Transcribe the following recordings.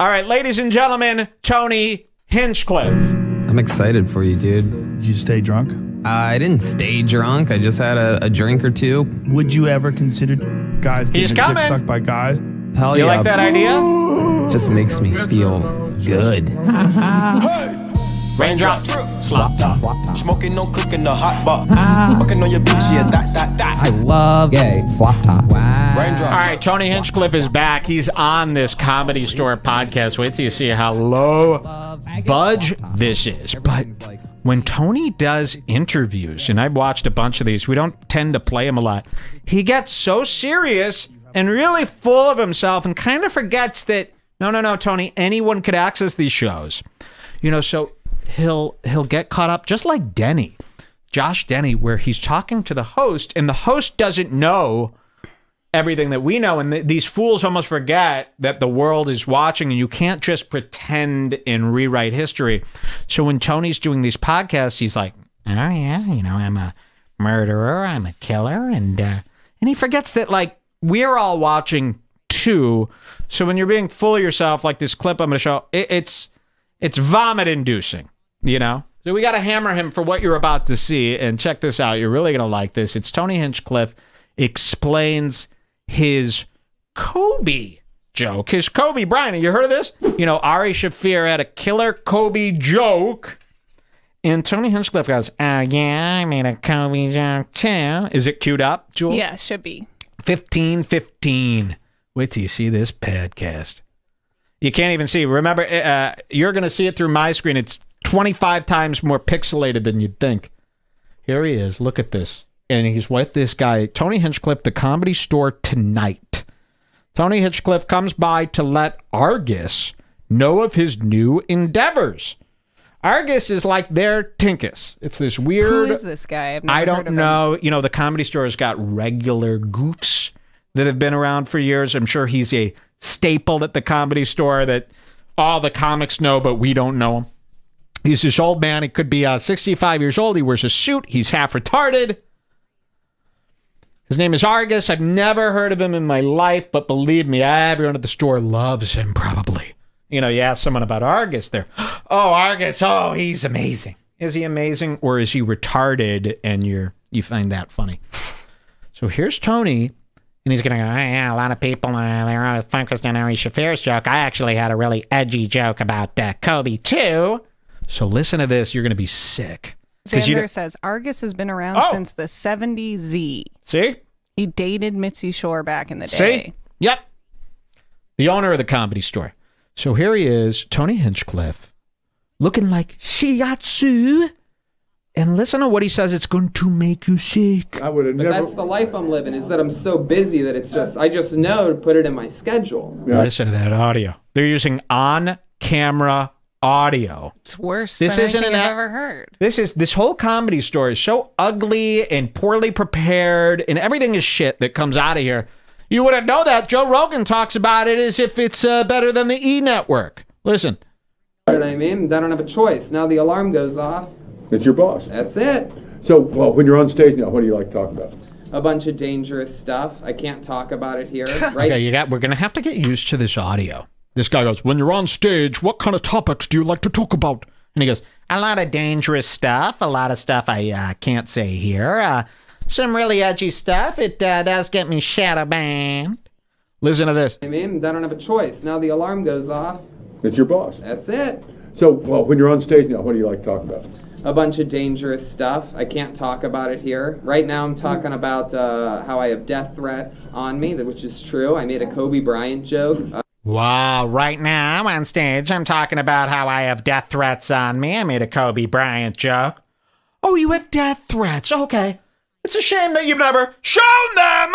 All right, ladies and gentlemen, Tony Hinchcliffe. I'm excited for you, dude. Did you stay drunk? I didn't stay drunk. I just had a drink or two. Would you ever consider guys getting their dick sucked by guys? Hell You yeah. like that idea? Just makes me feel good. Raindrop, slop top. Smoking, no cooking, the hot bar. Fucking on your bitch, yeah, that. I love gay slop top. Wow. Raindrop. All right, Tony Hinchcliffe is back. He's on this Comedy Store podcast. Wait till you see how low budge this is. But when Tony does interviews, and I've watched a bunch of these, we don't tend to play him a lot. He gets so serious and really full of himself and kind of forgets that, no, Tony, anyone could access these shows. You know, so he'll get caught up just like Denny, Josh Denny, where he's talking to the host and the host doesn't know everything that we know, and these fools almost forget that the world is watching and you can't just pretend and rewrite history. So when Tony's doing these podcasts, he's like, oh yeah, you know, I'm a murderer, I'm a killer, and he forgets that, like, we're all watching too. So when you're being full of yourself, like this clip I'm gonna show, it's vomit inducing, you know? So we got to hammer him for what you're about to see. And check this out. You're really going to like this. It's Tony Hinchcliffe explains his Kobe joke. His Kobe Bryant. You heard of this? You know, Ari Shaffir had a killer Kobe joke. And Tony Hinchcliffe goes, oh, yeah, I made a Kobe joke too. Is it queued up, Jules? Yeah, it should be. 15:15. Wait till you see this podcast. You can't even see. Remember, you're going to see it through my screen. It's 25 times more pixelated than you'd think. Here he is. Look at this. And he's with this guy, Tony Hinchcliffe, the Comedy Store tonight. Tony Hinchcliffe comes by to let Argus know of his new endeavors. Argus is like their Tinkus. It's this weird... Who is this guy? I've never I heard don't of know. You know, the Comedy Store has got regular goofs that have been around for years. I'm sure he's a staple at the Comedy Store that all the comics know, but we don't know him. He's this old man. He could be 65 years old. He wears a suit. He's half retarded. His name is Argus. I've never heard of him in my life, but believe me, everyone at the store loves him probably. You know, you ask someone about Argus, they're, oh, Argus, oh, he's amazing. Is he amazing, or is he retarded and you find that funny? So here's Tony. And he's going to go, oh, yeah, a lot of people, they're focused on Ari Shaffir's joke. I actually had a really edgy joke about Kobe, too. So listen to this. You're going to be sick. Xander says, Argus has been around since the 70s. See? He dated Mitzi Shore back in the day. See? Yep. The owner of the Comedy Store. So here he is, Tony Hinchcliffe, looking like shiatsu. And listen to what he says. It's going to make you sick. I would have never. That's the life I'm living, is that I'm so busy that it's just, I just know to put it in my schedule. Yeah. Listen to that audio. They're using on-camera audio. It's worse This than isn't anything an I've ever heard. This whole Comedy Store is so ugly and poorly prepared, and everything is shit that comes out of here. You wouldn't know that. Joe Rogan talks about it as if it's better than the E! Network. Listen. You know what I mean? I don't have a choice. Now the alarm goes off. It's your boss. That's it. So, well, when you're on stage now, what do you like to talk about? A bunch of dangerous stuff. I can't talk about it here. Right? Okay, we're going to have to get used to this audio. This guy goes, when you're on stage, what kind of topics do you like to talk about? And he goes, a lot of dangerous stuff, a lot of stuff I can't say here. Some really edgy stuff. It does get me shadow banned. Listen to this. I mean, I don't have a choice. Now the alarm goes off. It's your boss. That's it. So, well, when you're on stage now, what do you like to talk about? A bunch of dangerous stuff. I can't talk about it here. Right now I'm talking about how I have death threats on me, which is true. I made a Kobe Bryant joke. Wow, right now on stage, I'm talking about how I have death threats on me. I made a Kobe Bryant joke. Oh, you have death threats. Okay. It's a shame that you've never shown them.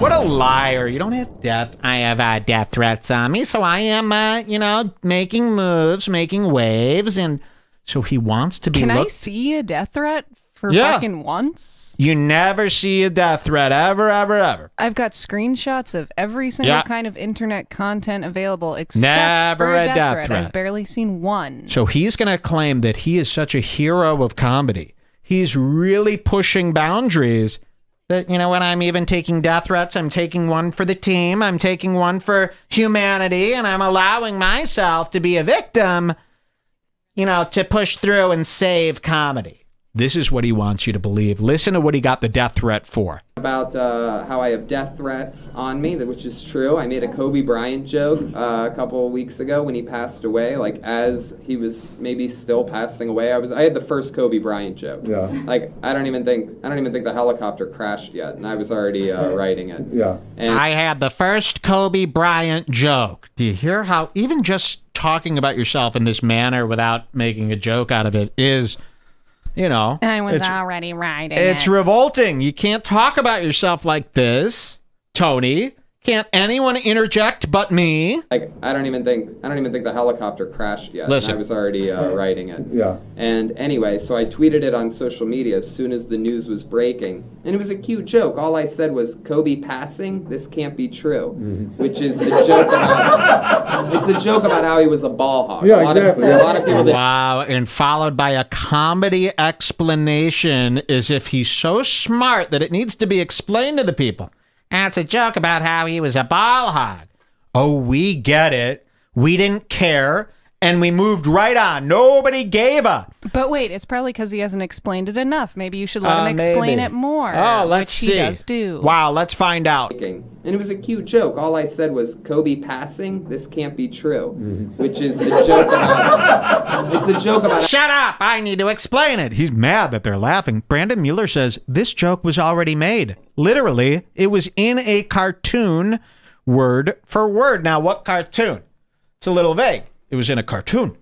What a liar. You don't have death. I have death threats on me, so I am, you know, making moves, making waves, and so he wants to be Can I see a death threat for fucking once? You never see a death threat, ever, ever, ever. I've got screenshots of every single kind of internet content available except Never for a a death threat. I've barely seen one. So he's going to claim that he is such a hero of comedy. He's really pushing boundaries That, you know what, I'm even taking death threats. I'm taking one for the team. I'm taking one for humanity. And I'm allowing myself to be a victim, you know, to push through and save comedy. This is what he wants you to believe. Listen to what he got the death threat for. About how I have death threats on me, which is true. I made a Kobe Bryant joke a couple of weeks ago when he passed away. Like, as he was maybe still passing away, I had the first Kobe Bryant joke. Yeah. Like, I don't even think the helicopter crashed yet, and I was already writing it. Yeah. And I had the first Kobe Bryant joke. Do you hear how even just talking about yourself in this manner without making a joke out of it is, you know, I was already writing it's revolting. You can't talk about yourself like this, Tony. Can't anyone interject but me? like, I don't even think the helicopter crashed yet. Listen. And I was already writing it. Yeah. And anyway, so I tweeted it on social media as soon as the news was breaking. And it was a cute joke. All I said was, Kobe passing, this can't be true. Which is a joke about, it's a joke about how he was a ball hog. Yeah, exactly. A lot of people that Wow, and followed by a comedy explanation as if he's so smart that it needs to be explained to the people. And it's a joke about how he was a ball hog. Oh, we get it. We didn't care. And we moved right on. Nobody gave up. But wait, it's probably because he hasn't explained it enough. Maybe you should let him explain maybe. it more. Oh, let's which see. he does do. Wow, let's find out. and it was a cute joke. All I said was, Kobe passing, this can't be true. Which is a joke about, it's a joke about Shut up! I need to explain it. He's mad that they're laughing. Brandon Mueller says this joke was already made. Literally, it was in a cartoon, word for word. Now, what cartoon? It's a little vague. It was in a cartoon.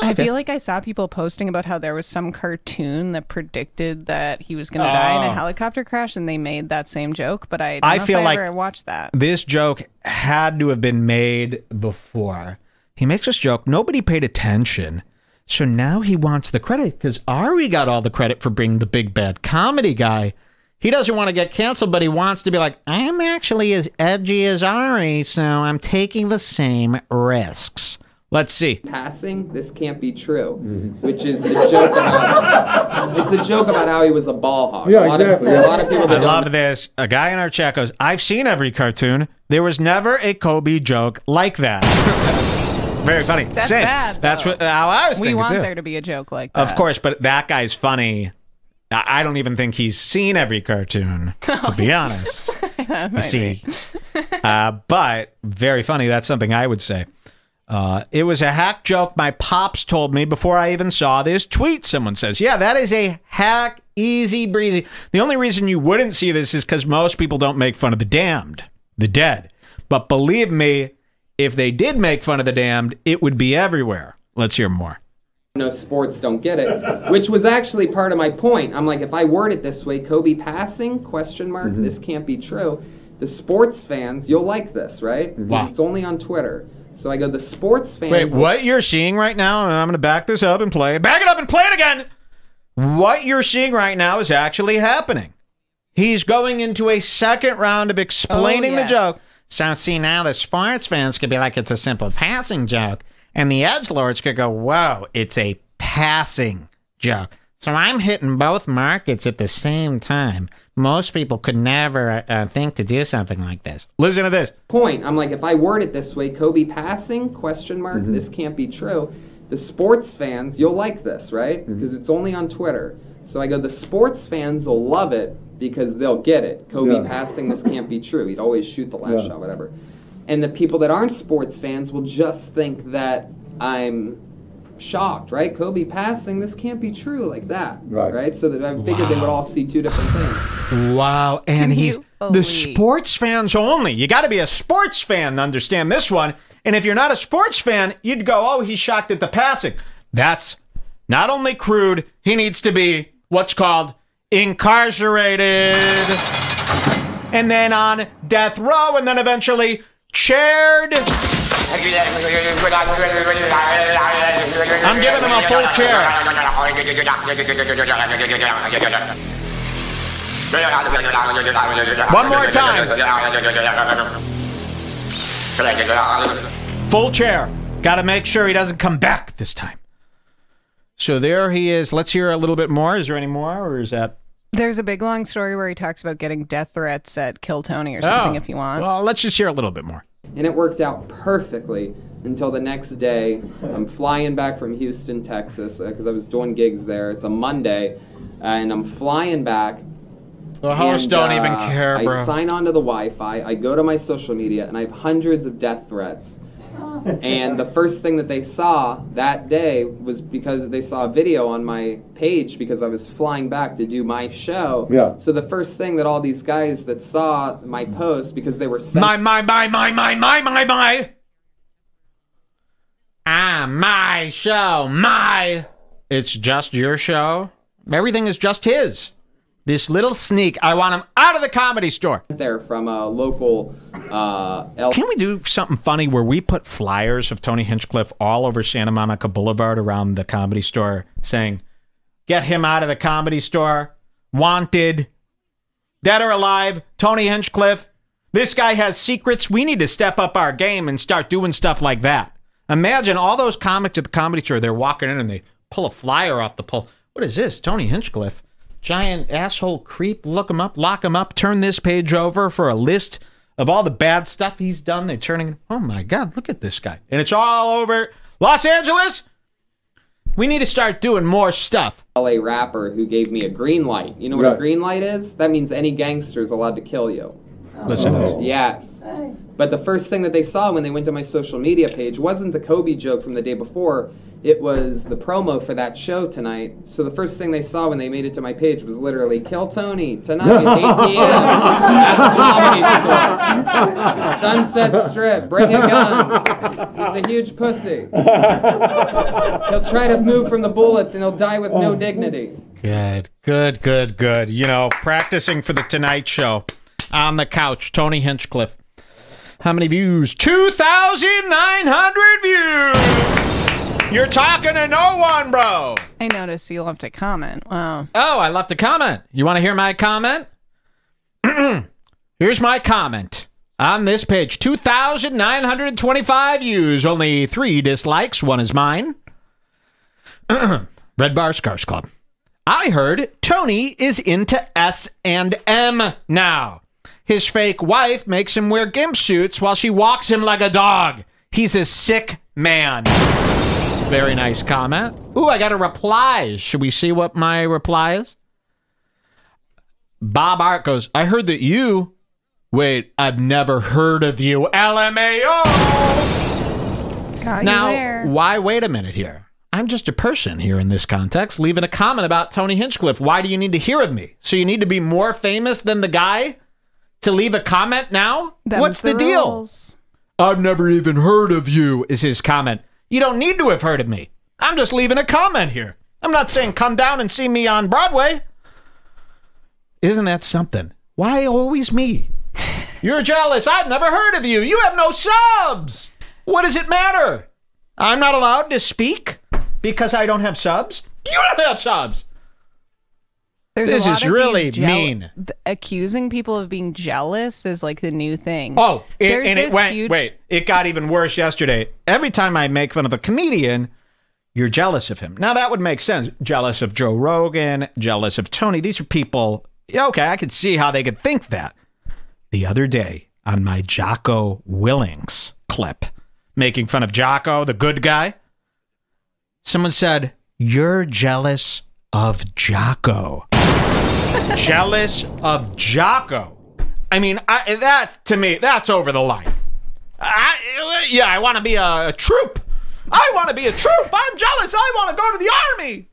I feel like I saw people posting about how there was some cartoon that predicted that he was going to die in a helicopter crash, and they made that same joke, but I don't know feel if like I ever watched that. This joke had to have been made before. He makes this joke. Nobody paid attention. So now he wants the credit because Ari got all the credit for being the big bad comedy guy. He doesn't want to get canceled, but he wants to be like, I'm actually as edgy as Ari, so I'm taking the same risks. Let's see. passing, this can't be true. Which is a joke about, it's a joke about how he was a ball hog. Yeah, exactly. A lot of people I that love this. A guy in our chat goes, I've seen every cartoon. There was never a Kobe joke like that. Very funny. That's Same. bad, That's though. how I was We thinking, want too. there to be a joke like that. Of course, but that guy's funny. I don't even think he's seen every cartoon, to be honest. See, but very funny. That's something I would say. It was a hack joke my pops told me before I even saw this tweet. Someone says, yeah, that is a hack, easy breezy. The only reason you wouldn't see this is because most people don't make fun of the damned, the dead. But believe me, if they did make fun of the damned, it would be everywhere. Let's hear more. know sports don't get it, which was actually part of my point. I'm like, if I word it this way, Kobe passing, question mark, this can't be true. The sports fans, you'll like this, right? Wow. It's only on Twitter. So I go, the sports fans... Wait, what you're seeing right now, and I'm going to back this up and play it. Back it up and play it again! What you're seeing right now is actually happening. He's going into a second round of explaining the joke. So see, now the sports fans could be like, it's a simple passing joke. And the edgelords could go, whoa, it's a passing joke. So I'm hitting both markets at the same time. Most people could never think to do something like this. Listen to this. Point. I'm like, if I word it this way, Kobe passing, question mark, this can't be true. The sports fans, you'll like this, right? Because it's only on Twitter. So I go, the sports fans will love it because they'll get it. Kobe passing, this can't be true. He'd always shoot the last shot, whatever. And the people that aren't sports fans will just think that I'm shocked, right? Kobe passing, this can't be true, like that, right? So that I figured they would all see two different things. Wow, and he's the sports fans only. You got to be a sports fan to understand this one. And if you're not a sports fan, you'd go, oh, he's shocked at the passing. That's not only crude, he needs to be what's called incarcerated. And then on death row, and then eventually chaired. I'm giving him a full chair. One more time. Full chair. Got to make sure he doesn't come back this time. So there he is. Let's hear a little bit more. Is there any more, or is that There's a big long story where he talks about getting death threats at Kill Tony or something if you want. Well, let's just hear a little bit more. And it worked out perfectly until the next day. I'm flying back from Houston, Texas, because I was doing gigs there. It's a Monday, and I'm flying back. The hosts don't even care, bro. I sign on to the Wi-Fi, I go to my social media, and I have hundreds of death threats. And the first thing that they saw that day was because they saw a video on my page because I was flying back to do my show. Yeah. So the first thing that all these guys that saw my post, because they were sent... My. My show, my. It's just your show. Everything is just his. This little sneak, I want him out of the Comedy Store. There from a local... Can we do something funny where we put flyers of Tony Hinchcliffe all over Santa Monica Boulevard around the Comedy Store saying, get him out of the Comedy Store, wanted, dead or alive, Tony Hinchcliffe. This guy has secrets. We need to step up our game and start doing stuff like that. Imagine all those comics at the Comedy Store, they're walking in and they pull a flyer off the pole. What is this? Tony Hinchcliffe. Giant asshole creep. Look him up, lock him up, turn this page over for a list of all the bad stuff he's done. They're turning, oh my God, look at this guy. And it's all over Los Angeles. We need to start doing more stuff. LA rapper who gave me a green light. You know what a green light is? That means any gangster is allowed to kill you. Listen to this. Yes. But the first thing that they saw when they went to my social media page wasn't the Kobe joke from the day before. It was the promo for that show tonight. So the first thing they saw when they made it to my page was literally, Kill Tony tonight, 8 p.m. at the Comedy Store. Sunset Strip, bring a gun. He's a huge pussy. He'll try to move from the bullets and he'll die with no dignity. Good. You know, practicing for the Tonight Show. On the couch, Tony Hinchcliffe. How many views? 2,900 views! You're talking to no one, bro. I noticed you left a comment. Wow. Oh, I left a comment. You want to hear my comment? Here's my comment. On this page, 2,925 views, only 3 dislikes. 1 is mine. Redbar Scars Club. I heard Tony is into S&M now. His fake wife makes him wear gimp suits while she walks him like a dog. He's a sick man. Very nice comment. Ooh, I got a reply. Should we see what my reply is? Bob Art goes, I heard that you... Wait, I've never heard of you. LMAO! Got now, you there. Why wait a minute here? I'm just a person here in this context, leaving a comment about Tony Hinchcliffe. Why do you need to hear of me? So you need to be more famous than the guy to leave a comment now? What's the deal? I've never even heard of you, is his comment. You don't need to have heard of me. I'm just leaving a comment here. I'm not saying come down and see me on Broadway. Isn't that something? Why always me? You're jealous. I've never heard of you. You have no subs. What does it matter? I'm not allowed to speak because I don't have subs? You don't have subs. This is really mean. Accusing people of being jealous is like the new thing. Oh, it got even worse yesterday. Every time I make fun of a comedian, you're jealous of him. Now, that would make sense. Jealous of Joe Rogan, jealous of Tony. These are people, yeah, okay, I could see how they could think that. The other day, on my Jocko Willings clip, making fun of Jocko, the good guy, someone said, you're jealous of Jocko. Jealous of Jocko. I mean, that, to me, that's over the line. I want to be a troop. I want to be a troop. I'm jealous. I want to go to the army.